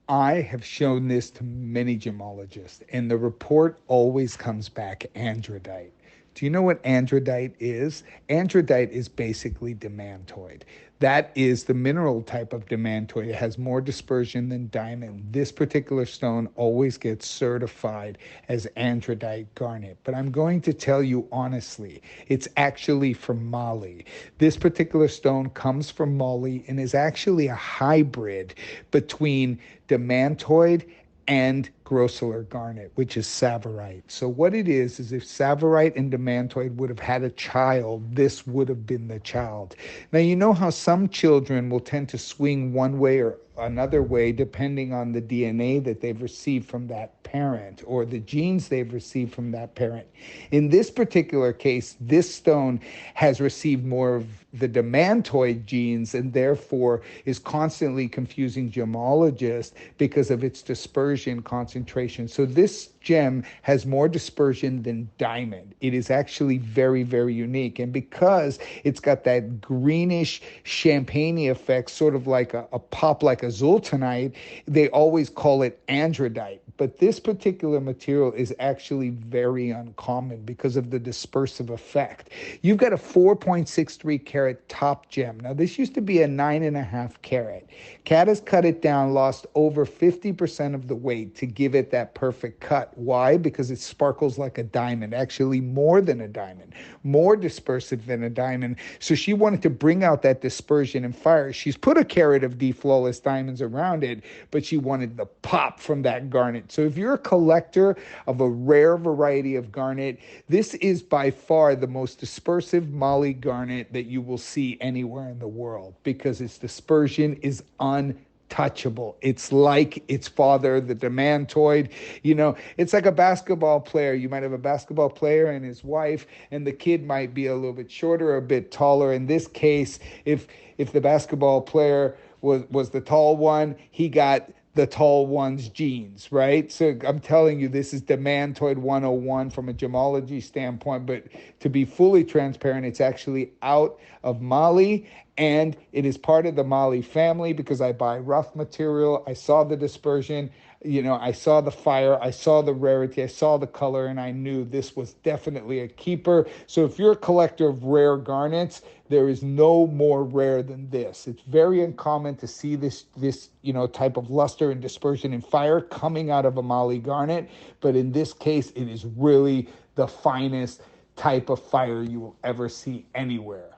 I have shown this to many gemologists, and the report always comes back andradite. Do you know what andradite is? Andradite is basically demantoid. That is the mineral type of demantoid. It has more dispersion than diamond. This particular stone always gets certified as andradite garnet. But I'm going to tell you honestly, it's actually from Mali. This particular stone comes from Mali and is actually a hybrid between demantoid and grossular garnet, which is Savarite. So what it is if Savarite and demantoid would have had a child, this would have been the child. Now, you know how some children will tend to swing one way or another way depending on the DNA that they've received from that parent or the genes they've received from that parent. In this particular case, this stone has received more of the demantoid genes and therefore is constantly confusing gemologists because of its dispersion concentration. So this gem has more dispersion than diamond. It is actually very, very unique. And because it's got that greenish champagne effect, sort of like a pop like a zultanite, they always call it andradite. But this particular material is actually very uncommon because of the dispersive effect. You've got a 4.63 carat top gem. Now, this used to be a 9.5 carat. Cat has cut it down, lost over 50% of the weight to give it that perfect cut. Why? Because it sparkles like a diamond, actually more than a diamond, more dispersive than a diamond. So she wanted to bring out that dispersion and fire. She's put a carat of D flawless diamonds around it, but she wanted the pop from that garnet. So if you're a collector of a rare variety of garnet, this is by far the most dispersive Mali garnet that you will see anywhere in the world because its dispersion is untouchable. It's like its father, the demantoid. You know, it's like a basketball player. You might have a basketball player and his wife, and the kid might be a little bit shorter or a bit taller. In this case, if the basketball player was the tall one, he got the tall one's genes, right? So I'm telling you, this is demantoid 101 from a gemology standpoint, but to be fully transparent, it's actually out of Mali, and it is part of the Mali family because I buy rough material. I saw the dispersion, you know, I saw the fire, I saw the rarity, I saw the color, and I knew this was definitely a keeper. So if you're a collector of rare garnets, there is no more rare than this. It's very uncommon to see this type of luster and dispersion and fire coming out of a Mali garnet, but in this case, it is really the finest type of fire you will ever see anywhere.